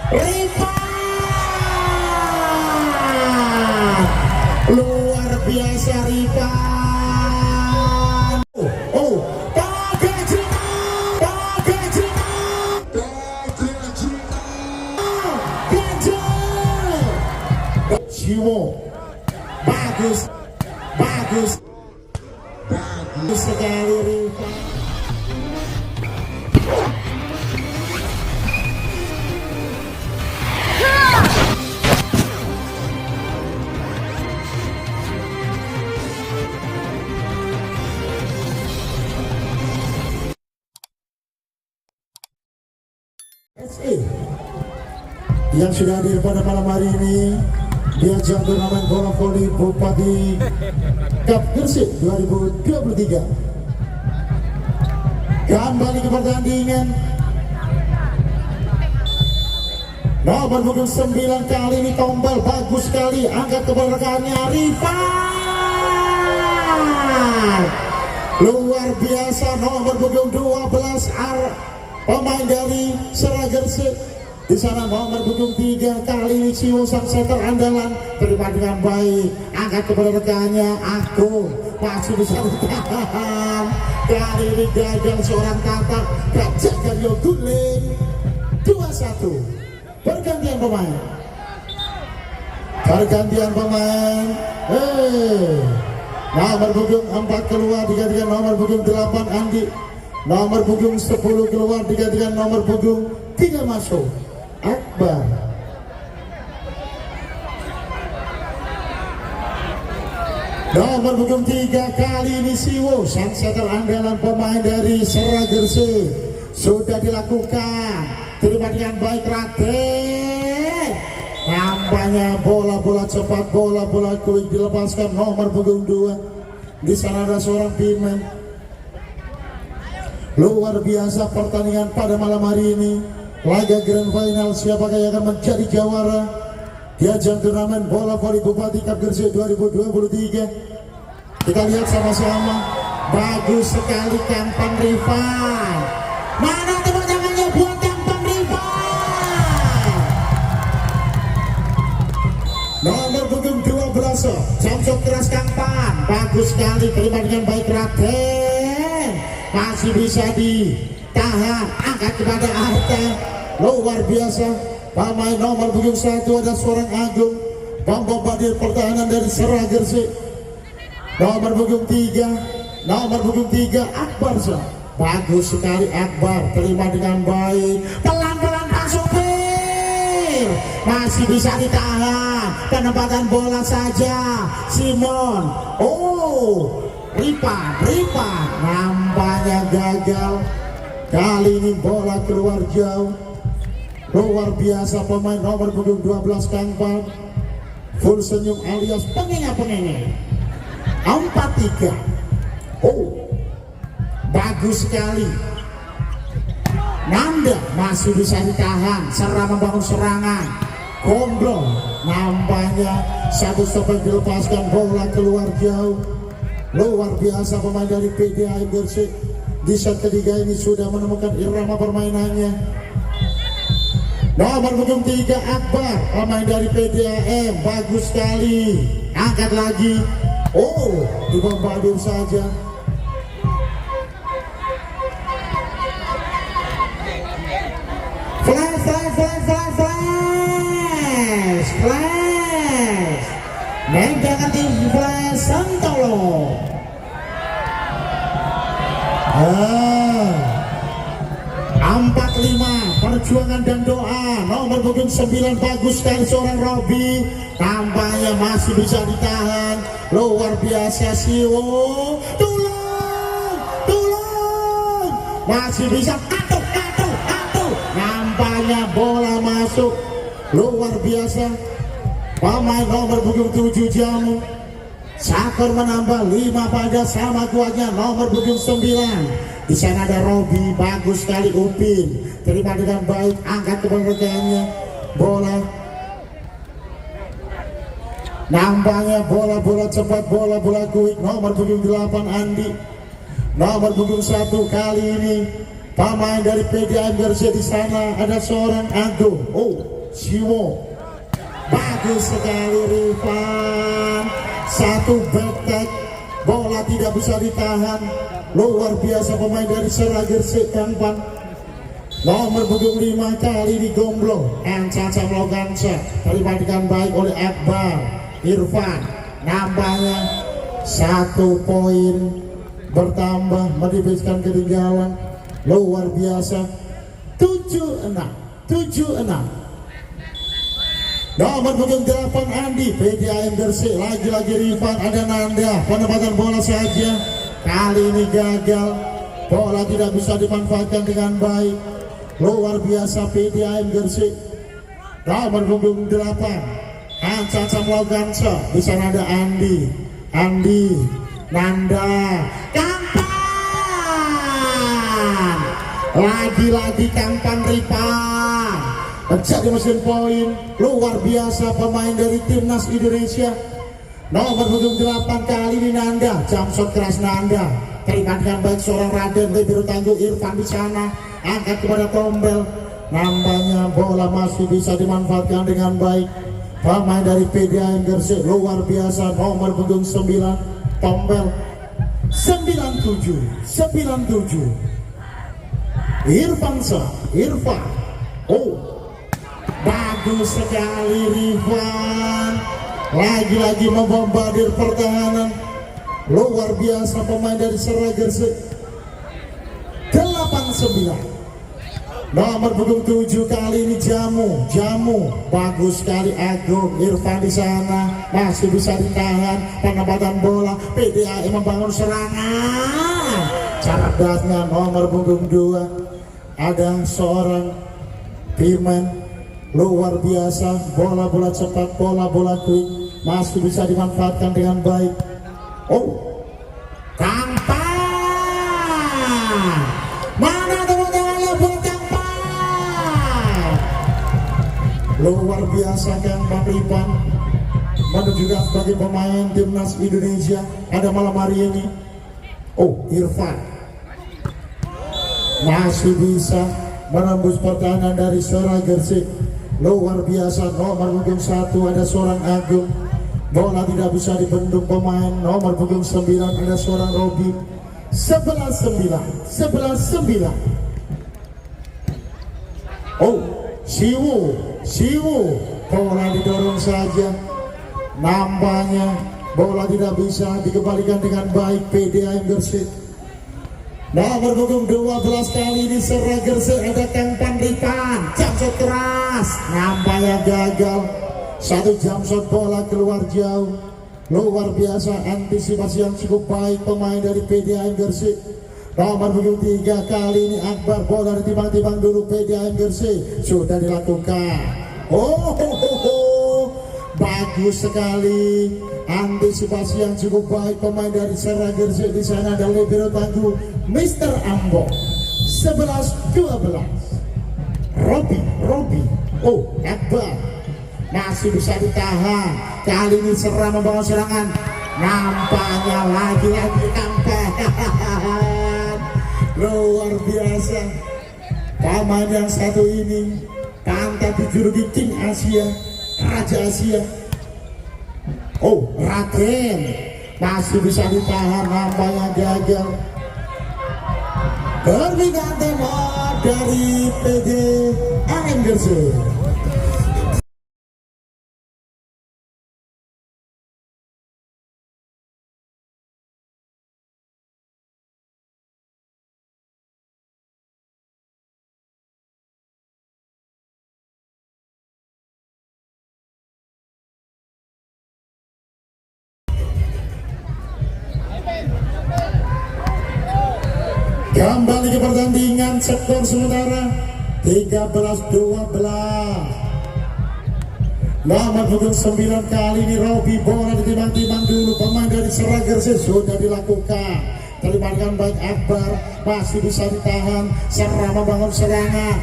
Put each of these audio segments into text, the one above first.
Rifan luar biasa Rifan. Jiwo bagus sekali Rifan. SE yang sudah hadir pada malam hari ini di ajang turnamen bola voli Bupati Cup Gresik 2023. Kembali ke pertandingan nomor punggung 9 kali ini tombol bagus sekali, angkat ke belakangnya Rifan luar biasa. Nomor punggung 12 pemain dari Serang Gresik. Di sana nomor punggung 3 kali ini Ciwo sang setter andalan, terima dengan baik, angkat kepada rekannya Agung, masih bisa ditahan. Kali ini gagal seorang kakak, gak jaga guling. 2-1 pergantian pemain. Nomor punggung 4 keluar digantikan nomor punggung 8 Andi. Nomor punggung 10 keluar digantikan nomor punggung 3 masuk Akbar. Nomor punggung 3 kali ini Siwo sang setter andalan pemain dari Serang Gresik sudah dilakukan, terima dengan baik Raden. Nampaknya bola cepat, bola quick dilepaskan nomor punggung 2. Di sana ada seorang pemain. Luar biasa pertandingan pada malam hari ini. Laga Grand Final, siapakah yang akan menjadi jawara di ajang turnamen bola voli Bupati Cup Gresik 2023. Kita lihat sama-sama. Bagus sekali Kampan Rifan. Mana tepuk tangannya buat Kampan Rifan. Nomor punggung 12 Samsung keras Kampan. Bagus sekali, terima dengan baik Raden. Masih bisa ditahan, angkat kepada Arta. Luar biasa pemain nomor punggung 1 ada seorang Agung, pembombardir pertahanan dari Serang Gresik. Nomor punggung 3 Akbar. Bagus sekali Akbar, terima dengan baik, pelan-pelan Pak Supir, masih bisa ditahan, penempatan bola saja Simon. Rifan nampaknya gagal. Kali ini bola keluar jauh. Luar biasa pemain nomor punggung 12 Kangpan, full senyum alias pengenge-pengenge. 4-3. Bagus sekali. Nanda masih bisa ditahan, serang membangun serangan. Gondrong nampaknya satu stop yang dilepaskan, bola keluar jauh. Luar biasa pemain dari PDAM Gresik di set ketiga ini sudah menemukan irama permainannya. Nomor punggung 3 Akbar, pemain dari PDAM, bagus sekali, angkat lagi. Dibombardir saja. Flash. Menjaga tim Flash Santolo. 4-5 perjuangan dan doa. Nomor punggung 9 bagus sekali seorang Robi, tampaknya masih bisa ditahan. Luar biasa Siwo, tolong, masih bisa atuh. Nampaknya bola masuk. Luar biasa pemain nomor punggung 7 Jamu. Sakor menambah 5 pada sama kuatnya nomor punggung 9. Di sana ada Robi, bagus sekali Upin, terima dengan baik, angkat ke belakangnya. Bola nampaknya bola cepat, bola quick. Nomor punggung 8 Andi. Nomor punggung 1 kali ini pemain dari PDAM Gresik. Di sana ada seorang Agung. Siwo bagus sekali Rifan, satu back bola tidak bisa ditahan, luar biasa pemain dari Sera Gresik Kangpan. Nomor punggung 5 kali digomblong Caca melakukan set, terima baik oleh Akbar Irfan, nambahnya 1 poin bertambah menipiskan ketinggalan, luar biasa 7-6. Nomor punggung 8 Andi PDAM Gresik, lagi-lagi Rifan, ada Nanda, penempatan bola saja kali ini gagal, bola tidak bisa dimanfaatkan dengan baik, luar biasa PDAM Gresik. Nomor punggung 8 Caca melakukan shot, di sana ada Andi Nanda Kangpan, lagi-lagi Kangpan Rifan menjadi mesin poin, luar biasa pemain dari timnas Indonesia. Nomor punggung 8 kali ini Nanda, jam shot keras Nanda, terima dengan baik seorang Raden, lebih tangguh Irfan di sana, angkat kepada tombel, nambahnya bola masih bisa dimanfaatkan dengan baik pemain dari PDAM Gresik, luar biasa. Nomor punggung 9 tombel 97 Irfan, bagus sekali Rifan, lagi-lagi membombardir pertahanan, luar biasa pemain dari Sera Gresik. 89 nomor punggung 7 kali ini Jamu, bagus sekali Agung Irfan di sana, masih bisa ditahan, penempatan bola PDAM membangun serangan, cerdasnya nomor punggung 2 ada seorang Firman, luar biasa, bola-bola cepat, bola-bola quick masih bisa dimanfaatkan dengan baik. Kangpan, mana tepuk tangannya buat Kangpan, luar biasa Kangpan Rifan menunjukkan sebagai pemain timnas Indonesia pada malam hari ini. Irfan masih bisa menembus pertahanan dari Sera Gresik, luar biasa. Nomor punggung 1 ada seorang Agung, bola tidak bisa dibendung pemain. Nomor punggung 9 ada seorang Robi. 11-9. Siwu, bola didorong saja, nambahnya bola tidak bisa dikembalikan dengan baik PDAM Gresik. Nomor punggung 12 kali ini Sera Gresik ada Kangpan Rifan, jam shot keras, nampaknya gagal, 1 jam shot bola keluar jauh, luar biasa antisipasi yang cukup baik pemain dari PDAM Gresik. Nomor punggung 3 kali ini Akbar, bola ditimbang-timbang dulu PDAM Gresik, sudah dilakukan. Bagus sekali antisipasi yang cukup baik pemain dari Sera Gresik. Di sana ada libero tangguh Mr. Ambo. 11-12 Robi. Akbar masih bisa ditahan, kali ini Sera membangun serangan, nampaknya lagi-lagi Kangpan. Luar biasa pemain yang satu ini, pantas dijuluki King Asia, Raja Asia. Raden masih bisa ditahan, nampaknya gagal. Permintaan tembak dari PDAM Gresik. Kembali ke pertandingan skor sementara 13-12. Nomor punggung 9 kali ini Robi, bola ditimbang-timbang dulu pemain dari Sera Gresik, sudah dilakukan, terima dengan baik Akbar, masih bisa ditahan, Sera membangun serangan,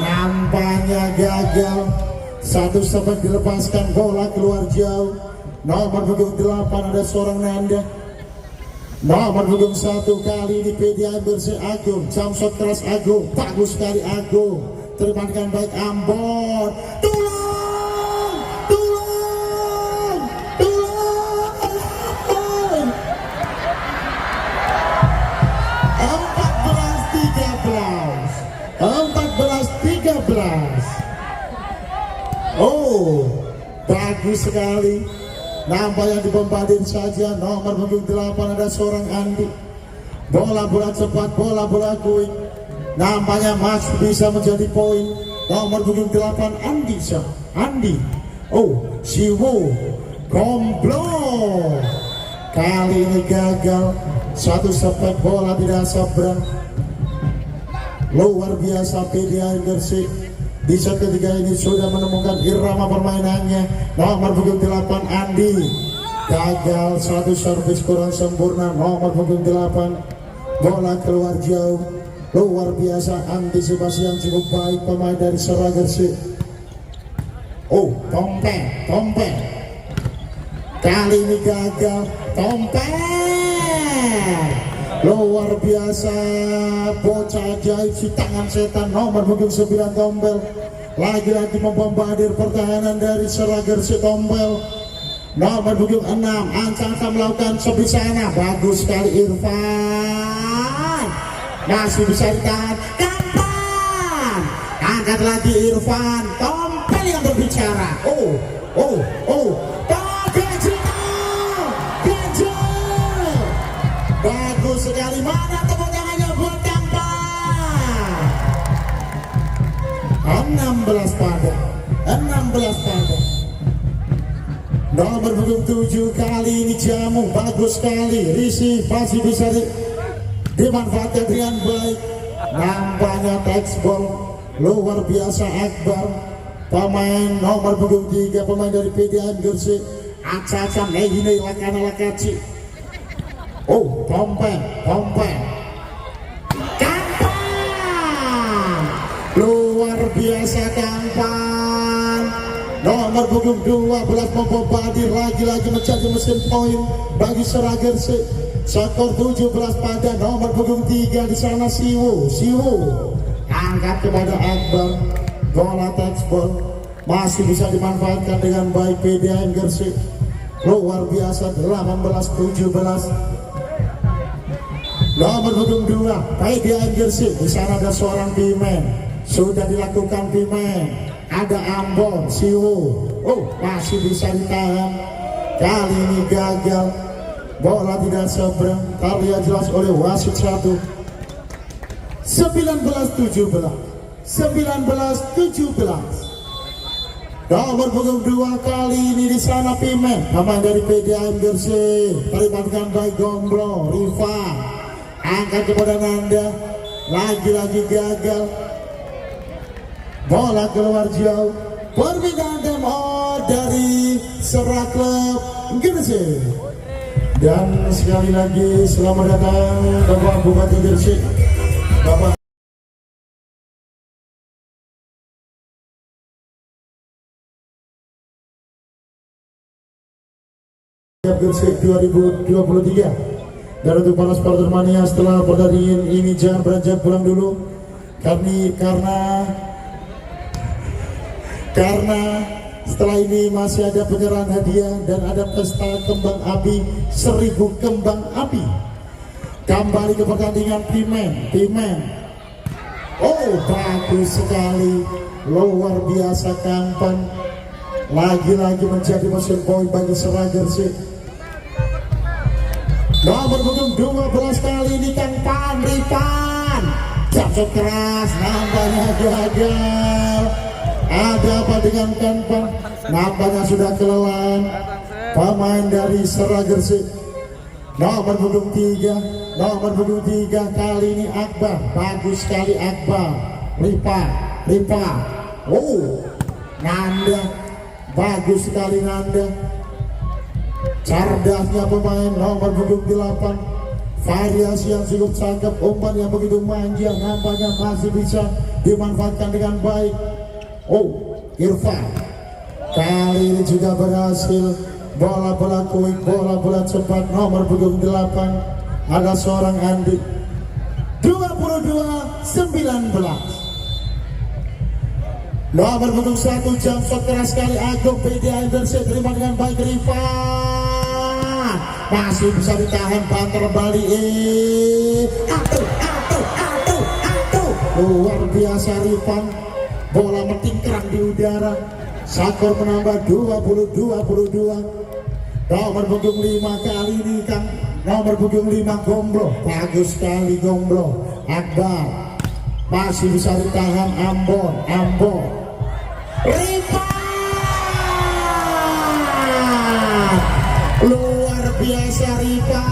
nampaknya gagal, 1 sempat dilepaskan, bola keluar jauh. Nomor punggung 8 ada seorang Nanda. Nomor punggung 1 kali ini PDAM Gresik Agung, jam shot keras Agung, bagus sekali Agung, terima dengan baik Ambon. Tolong 14-13. Oh, bagus sekali. Nampaknya dibombardir saja. Nomor punggung 8 ada seorang Andi. Bola cepat, bola quick. Nampaknya masih bisa menjadi poin. Nomor punggung 8 Andi. Oh, Siwo Gomblo. Kali ini gagal. Satu sepak bola tidak seberang. Luar biasa PDI Gresik. Di set ketiga ini sudah menemukan irama permainannya. Nomor punggung 8 Andi. Gagal, satu servis kurang sempurna. Nomor punggung 8 bola keluar jauh. Luar biasa antisipasi yang cukup baik pemain dari Sera Gresik. Oh, Tompeng. Kali ini gagal. Tompeng luar biasa, bocah ajaib si tangan setan. Nomor punggung 9 Tompel lagi-lagi membombardir pertahanan dari Sera Gresik. Tompel nomor punggung 6 Ancang melakukan sebisanya. Bagus sekali Irfan, masih bisa ditahan. Kapan angkat lagi Irfan. Tompel yang berbicara. Bagus sekali, mana tepuk tangannya buat Kampar. 16 pada. Nomor punggung 7 kali ini Jamu. Bagus sekali, Risi masih bisa dimanfaatkan dengan baik. Nampaknya textball. Luar biasa Akbar, pemain nomor punggung 3, pemain dari PDIM Gresik. Aca-aca mehinai lakana-lakaci. Oh, Tompeng. Kampang luar biasa Kampang. Nomor punggung 12 membombardir lagi-lagi menjadi mesin poin bagi Sera Gresik. Skor 17 pada. Nomor punggung 3 di sana Siwo angkat kepada Akbar. Bola textball masih bisa dimanfaatkan dengan baik PDIM Gresik. Luar biasa 18-17. Nomor punggung 2 PDIM Gresik. Di sana ada seorang Pimen. Sudah dilakukan Pimen. Ada Ambon, Siwo. Oh, masih bisa ditahan. Kali ini gagal. Bola tidak seberang. Terlihat jelas oleh wasit 1. 19-17. Nomor punggung 2 kali ini di sana Pimen, pemain dari PDIM Gresik. Terima dengan baik Gomblo, Riva angkat kepada Nanda. Lagi-lagi gagal. Bola keluar jauh. Permintaan demo dari Sera Klub Gresik. Dan sekali lagi selamat datang Bapak Bupati Gresik, Bapak Gresik 2023. Dan untuk para supporter mania, setelah pertandingan ini jangan beranjak pulang dulu. Karena setelah ini masih ada penyerahan hadiah dan ada pesta kembang api, 1000 kembang api. Kembali ke pertandingan Pimen. Oh, bagus sekali, luar biasa Kampan. Lagi-lagi menjadi mesin poin bagi Sera Gresik. Nomor punggung 12 kali ini Kampan Ripan. Jatuh keras, nampaknya gagal. Ada apa dengan Kampan? Nampaknya sudah kelelahan pemain dari Sera Gresik. Nomor punggung 3 kali ini Akbar. Bagus sekali Akbar. Ripa. Oh, Nanda. Bagus sekali Nanda. Cerdasnya pemain nomor punggung 8. Variasi yang cukup cakep, umpan yang begitu manja, nampaknya masih bisa dimanfaatkan dengan baik. Oh, Irfan kali ini juga berhasil. Bola quick, bola cepat. Nomor punggung 8 ada seorang Andi. 22-19. Nomor punggung 1 jam shot keras sekali Agung PDI bersih, terima dengan baik Rifan, masih bisa ditahan, banter balik, luar biasa Rifan, bola mentingkrang di udara, skor menambah 20-22. Nomor punggung 5 kali ini Kang, nomor punggung 5 Gomblo, bagus sekali Gomblo, Akbar masih bisa ditahan, Ambon Rifan, luar biasa Rifan,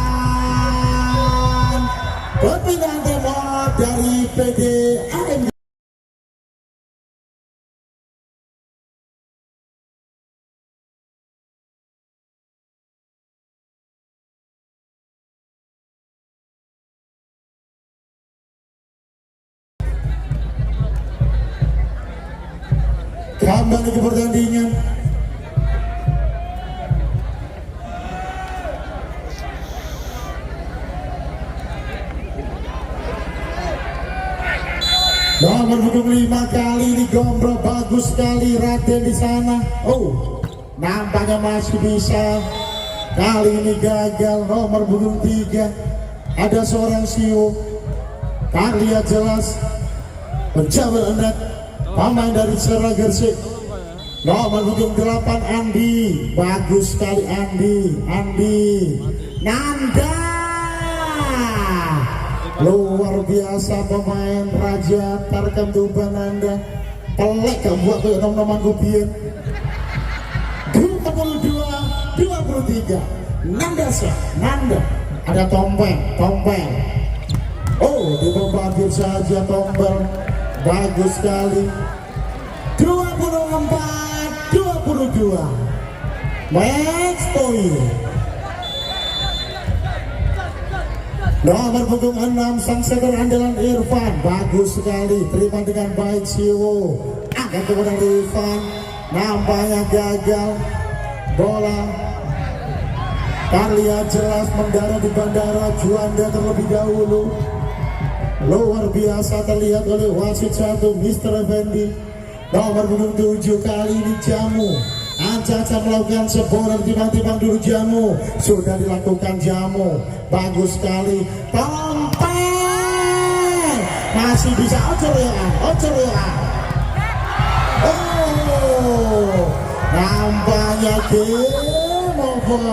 perpindahan temor dari PDIM. Kembali ke pertandingan. Nomor punggung 5 kali ini Gombro, bagus sekali Raden di sana. Oh, nampaknya masih bisa. Kali ini gagal. Nomor punggung 3 ada seorang Sio. Lihat jelas menjawab enak pemain dari Serra Gersik. Nomor punggung 8 Andi, bagus sekali Andi Nanda, luar biasa pemain Raja Tarkam Tuban Nanda, pelek gak buat kayak nom-noman kupien. 22-23 Nanda ada tompel, oh dibombardir saja tompel, bagus sekali. 24-22 match point. Nomor punggung 6 sang setter andalan Irfan, bagus sekali, terima dengan baik Siwo, angkat kepada Irfan, nampaknya gagal bola. Lihat jelas mendarat di bandara Juanda terlebih dahulu, luar biasa terlihat oleh wasit 1 Mr. Effendi. Nomor punggung 7 kali ini Jamu, Anca melakukan seboran, timbang dulu Jamu, sudah dilakukan Jamu, bagus sekali. Tompel masih bisa, oceloan. Oh, nampaknya game over.